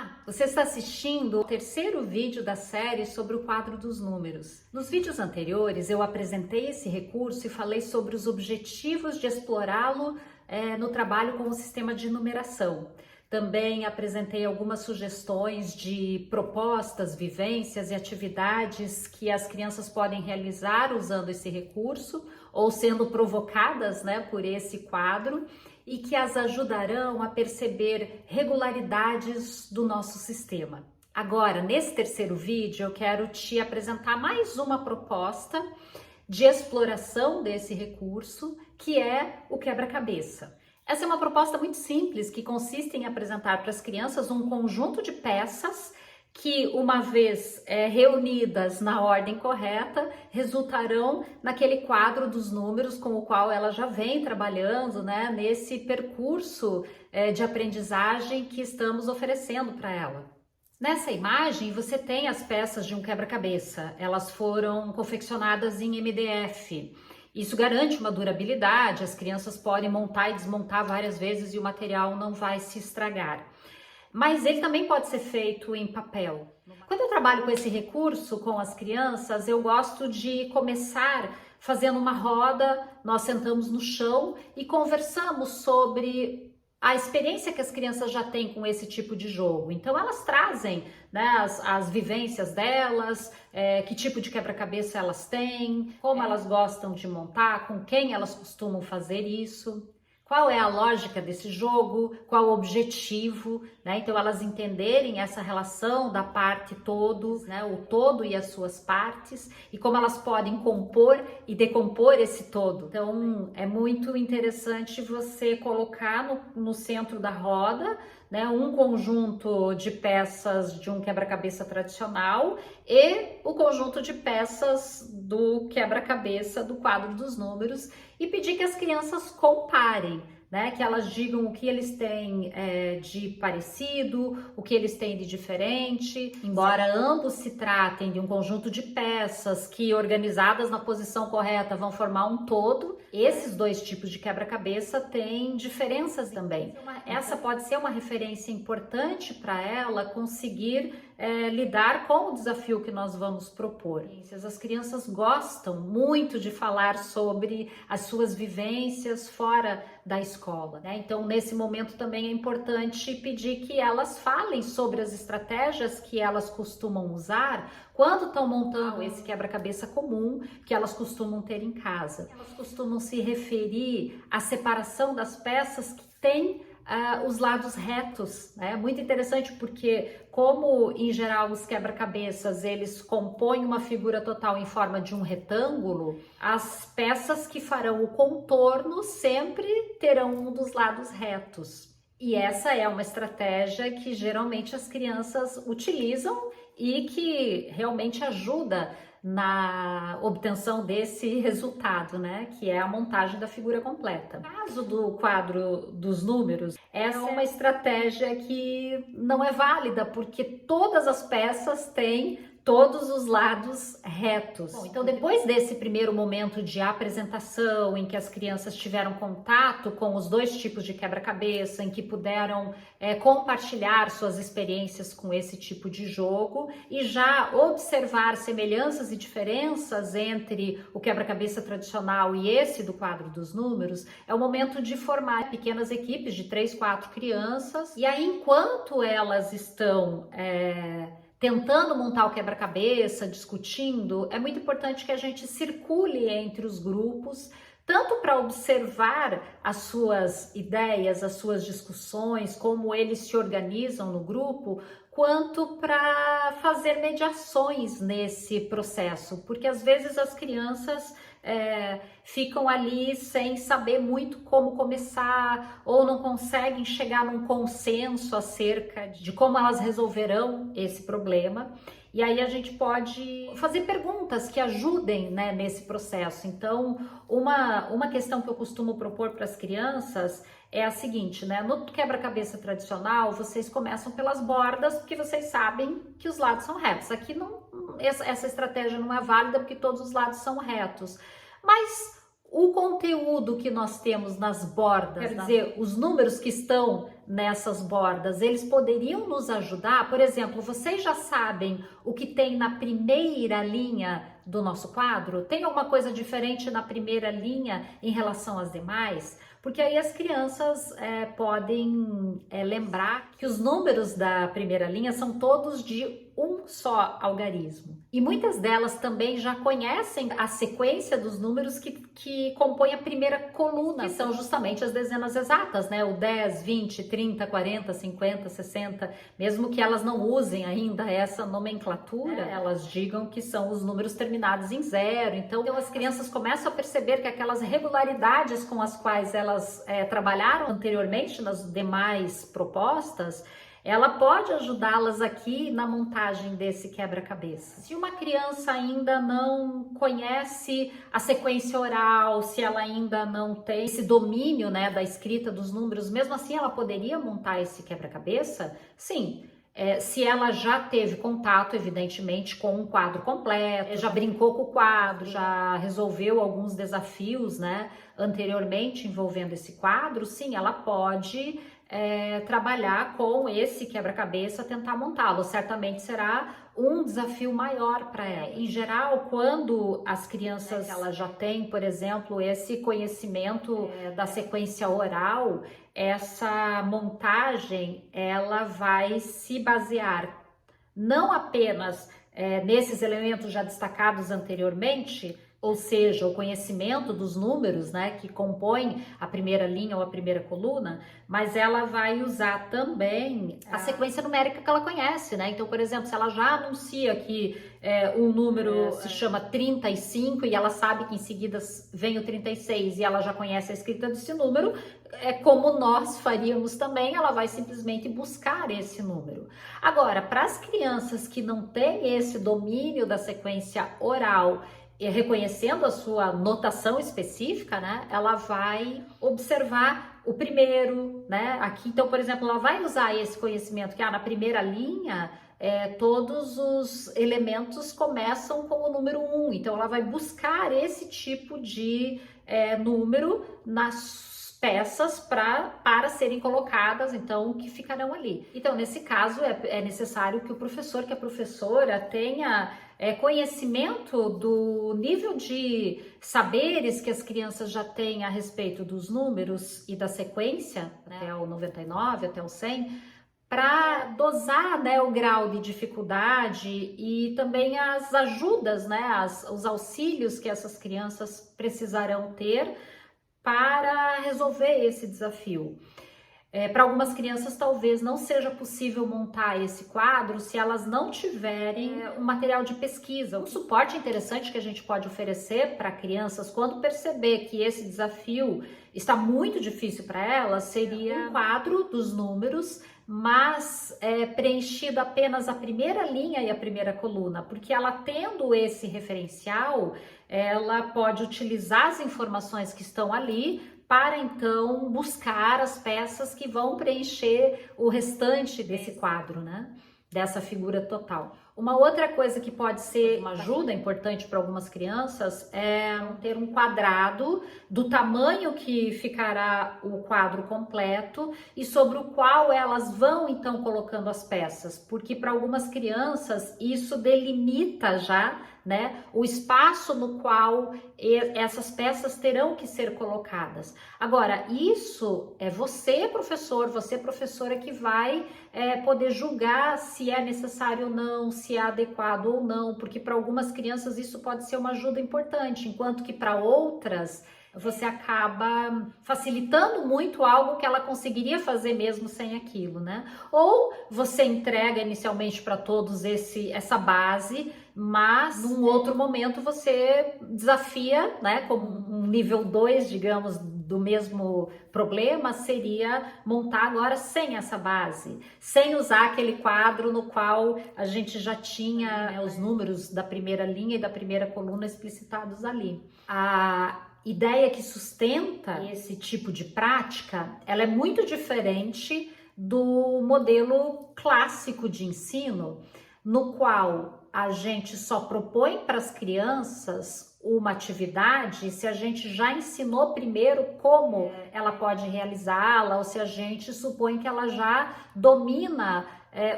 Olá, você está assistindo o terceiro vídeo da série sobre o quadro dos números. Nos vídeos anteriores eu apresentei esse recurso e falei sobre os objetivos de explorá-lo no trabalho com o sistema de numeração. Também apresentei algumas sugestões de propostas, vivências e atividades que as crianças podem realizar usando esse recurso ou sendo provocadas, por esse quadro, e que as ajudarão a perceber regularidades do nosso sistema. Agora, nesse terceiro vídeo, eu quero te apresentar mais uma proposta de exploração desse recurso, que é o quebra-cabeça. Essa é uma proposta muito simples, que consiste em apresentar para as crianças um conjunto de peças que, uma vez reunidas na ordem correta, resultarão naquele quadro dos números com o qual ela já vem trabalhando, nesse percurso de aprendizagem que estamos oferecendo para ela. Nessa imagem, você tem as peças de um quebra-cabeça. Elas foram confeccionadas em MDF. Isso garante uma durabilidade, as crianças podem montar e desmontar várias vezes e o material não vai se estragar. Mas ele também pode ser feito em papel. Quando eu trabalho com esse recurso com as crianças, eu gosto de começar fazendo uma roda, nós sentamos no chão e conversamos sobre a experiência que as crianças já têm com esse tipo de jogo. Então elas trazem as vivências delas, que tipo de quebra-cabeça elas têm, como elas gostam de montar, com quem elas costumam fazer isso. Qual é a lógica desse jogo, qual o objetivo, Então elas entenderem essa relação da parte todo, o todo e as suas partes, e como elas podem compor e decompor esse todo. Então é muito interessante você colocar no centro da roda, um conjunto de peças de um quebra-cabeça tradicional e o conjunto de peças do quebra-cabeça do quadro dos números, e pedir que as crianças comparem, que elas digam o que eles têm de parecido, o que eles têm de diferente. Embora ambos se tratem de um conjunto de peças que, organizadas na posição correta, vão formar um todo, esses dois tipos de quebra-cabeça têm diferenças também. Essa pode ser uma referência importante para ela conseguir lidar com o desafio que nós vamos propor. As crianças gostam muito de falar sobre as suas vivências fora da escola, Então, nesse momento também é importante pedir que elas falem sobre as estratégias que elas costumam usar quando estão montando esse quebra-cabeça comum que elas costumam ter em casa. Elas costumam se referir à separação das peças que têm os lados retos, Muito interessante porque, como em geral os quebra-cabeças eles compõem uma figura total em forma de um retângulo, as peças que farão o contorno sempre terão um dos lados retos. E essa é uma estratégia que geralmente as crianças utilizam e que realmente ajuda na obtenção desse resultado, que é a montagem da figura completa. No caso do quadro dos números, essa é uma estratégia que não é válida, porque todas as peças têm todos os lados retos. Bom, então, depois desse primeiro momento de apresentação, em que as crianças tiveram contato com os dois tipos de quebra-cabeça, em que puderam compartilhar suas experiências com esse tipo de jogo e já observar semelhanças e diferenças entre o quebra-cabeça tradicional e esse do quadro dos números, é o momento de formar pequenas equipes de 3, 4 crianças. E aí, enquanto elas estão tentando montar o quebra-cabeça, discutindo, é muito importante que a gente circule entre os grupos, tanto para observar as suas ideias, as suas discussões, como eles se organizam no grupo, quanto para fazer mediações nesse processo, porque às vezes as crianças ficam ali sem saber muito como começar ou não conseguem chegar num consenso acerca de como elas resolverão esse problema. E aí a gente pode fazer perguntas que ajudem nesse processo. Então, uma questão que eu costumo propor para as crianças é a seguinte, no quebra-cabeça tradicional, vocês começam pelas bordas, porque vocês sabem que os lados são retos. Aqui essa estratégia não é válida porque todos os lados são retos. Mas o conteúdo que nós temos nas bordas, quer dizer, os números que estão nessas bordas, eles poderiam nos ajudar? Por exemplo, vocês já sabem o que tem na primeira linha do nosso quadro? Tem alguma coisa diferente na primeira linha em relação às demais? Porque aí as crianças podem lembrar que os números da primeira linha são todos de um só algarismo. E muitas delas também já conhecem a sequência dos números que compõem a primeira coluna, que são justamente as dezenas exatas, né? O 10, 20, 30, 40, 50, 60, mesmo que elas não usem ainda essa nomenclatura, elas digam que são os números terminados em zero. Então as crianças começam a perceber que aquelas regularidades com as quais elas trabalharam anteriormente nas demais propostas, ela pode ajudá-las aqui na montagem desse quebra-cabeça. Se uma criança ainda não conhece a sequência oral, se ela ainda não tem esse domínio, né, da escrita dos números, mesmo assim ela poderia montar esse quebra-cabeça? Sim. Se ela já teve contato, evidentemente, com um quadro completo, já brincou com o quadro, já resolveu alguns desafios, né, anteriormente envolvendo esse quadro, sim, ela pode trabalhar com esse quebra-cabeça, tentar montá-lo. Certamente será um desafio maior para ela. Em geral, quando as crianças elas já têm, por exemplo, esse conhecimento da sequência oral, essa montagem ela vai se basear não apenas nesses elementos já destacados anteriormente, ou seja, o conhecimento dos números, né, que compõem a primeira linha ou a primeira coluna, mas ela vai usar também a sequência numérica que ela conhece, né? Então, por exemplo, se ela já anuncia que um número se chama 35 e ela sabe que em seguida vem o 36 e ela já conhece a escrita desse número, como nós faríamos também, ela vai simplesmente buscar esse número. Agora, para as crianças que não têm esse domínio da sequência oral, reconhecendo a sua notação específica, né, ela vai observar o primeiro, né, aqui, então, por exemplo, ela vai usar esse conhecimento que na primeira linha, todos os elementos começam com o número 1, então ela vai buscar esse tipo de número nas peças para serem colocadas, então, que ficarão ali. Então, nesse caso, é necessário que o professor, que a professora tenha conhecimento do nível de saberes que as crianças já têm a respeito dos números e da sequência, né, até o 99, até o 100, para dosar, né, o grau de dificuldade e também as ajudas, né, os auxílios que essas crianças precisarão ter para resolver esse desafio. Para algumas crianças talvez não seja possível montar esse quadro se elas não tiverem um material de pesquisa. Um suporte interessante que a gente pode oferecer para crianças quando perceber que esse desafio está muito difícil para elas seria um quadro dos números, mas preenchido apenas a primeira linha e a primeira coluna, porque ela tendo esse referencial, ela pode utilizar as informações que estão ali para então buscar as peças que vão preencher o restante desse quadro, né? Dessa figura total. Uma outra coisa que pode ser uma ajuda importante para algumas crianças é ter um quadrado do tamanho que ficará o quadro completo e sobre o qual elas vão então colocando as peças, porque para algumas crianças isso delimita já, né, o espaço no qual essas peças terão que ser colocadas. Agora, isso é você, professor, você, professora, que vai poder julgar se é necessário ou não, se é adequado ou não, porque para algumas crianças isso pode ser uma ajuda importante, enquanto que para outras você acaba facilitando muito algo que ela conseguiria fazer mesmo sem aquilo, né? Ou você entrega inicialmente para todos essa base, mas num outro momento você desafia, né? Como um nível 2, digamos, do mesmo problema, seria montar agora sem essa base, sem usar aquele quadro no qual a gente já tinha, né, os números da primeira linha e da primeira coluna explicitados ali. A ideia que sustenta esse tipo de prática, ela é muito diferente do modelo clássico de ensino, no qual a gente só propõe para as crianças uma atividade se a gente já ensinou primeiro como ela pode realizá-la, ou se a gente supõe que ela já domina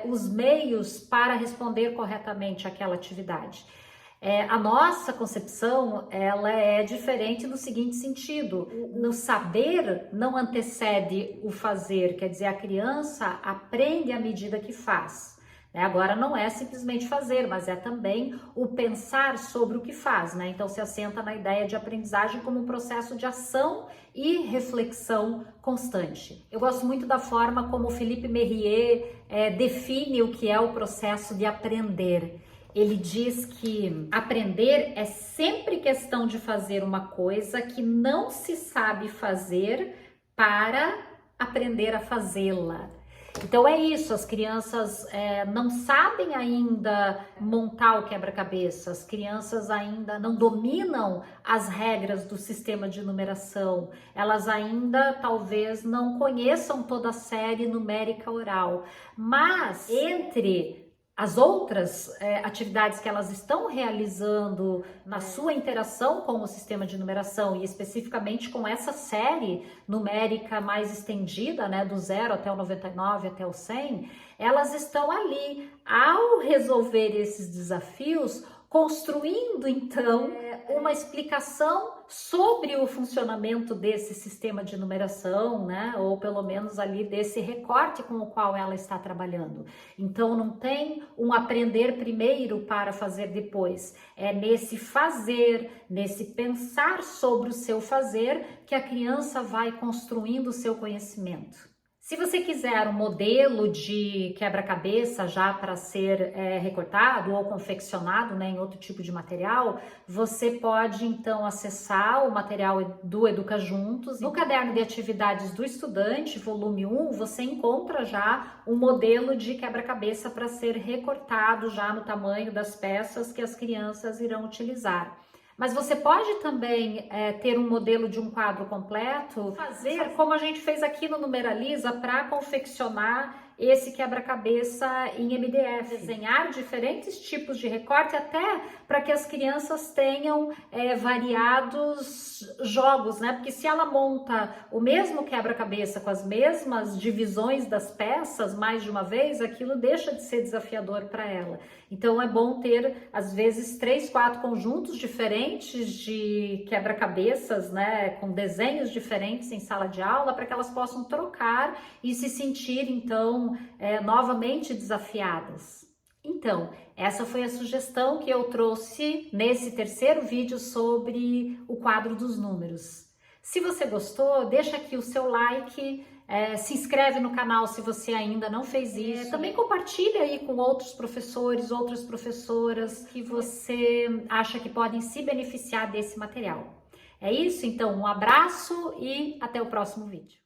os meios para responder corretamente àquela atividade. A nossa concepção, ela é diferente no seguinte sentido: no saber não antecede o fazer, quer dizer, a criança aprende à medida que faz. Agora não é simplesmente fazer, mas é também o pensar sobre o que faz, né? Então se assenta na ideia de aprendizagem como um processo de ação e reflexão constante. Eu gosto muito da forma como o Philippe Mérier define o que é o processo de aprender. Ele diz que aprender é sempre questão de fazer uma coisa que não se sabe fazer para aprender a fazê-la. Então é isso, as crianças não sabem ainda montar o quebra-cabeça, as crianças ainda não dominam as regras do sistema de numeração, elas ainda talvez não conheçam toda a série numérica oral, mas entre as outras atividades que elas estão realizando na sua interação com o sistema de numeração e especificamente com essa série numérica mais estendida, né, do 0 até o 99 até o 100, elas estão ali, ao resolver esses desafios, construindo então uma explicação sobre o funcionamento desse sistema de numeração, né? Ou pelo menos ali desse recorte com o qual ela está trabalhando. Então não tem um aprender primeiro para fazer depois. É nesse fazer, nesse pensar sobre o seu fazer que a criança vai construindo o seu conhecimento. Se você quiser um modelo de quebra-cabeça já para ser recortado ou confeccionado, né, em outro tipo de material, você pode então acessar o material do Educa Juntos. No caderno de atividades do estudante, volume 1, você encontra já um modelo de quebra-cabeça para ser recortado já no tamanho das peças que as crianças irão utilizar. Mas você pode também ter um modelo de um quadro completo, fazer como a gente fez aqui no Numeraliza para confeccionar esse quebra-cabeça em MDF, desenhar diferentes tipos de recorte até para que as crianças tenham variados jogos, né? Porque se ela monta o mesmo quebra-cabeça com as mesmas divisões das peças mais de uma vez, aquilo deixa de ser desafiador para ela. Então é bom ter às vezes 3, 4 conjuntos diferentes de quebra-cabeças, né, com desenhos diferentes em sala de aula para que elas possam trocar e se sentir então novamente desafiadas. Então, essa foi a sugestão que eu trouxe nesse terceiro vídeo sobre o quadro dos números. Se você gostou, deixa aqui o seu like, se inscreve no canal se você ainda não fez isso. Também compartilha aí com outros professores, outras professoras que você acha que podem se beneficiar desse material. É isso? Então, um abraço e até o próximo vídeo.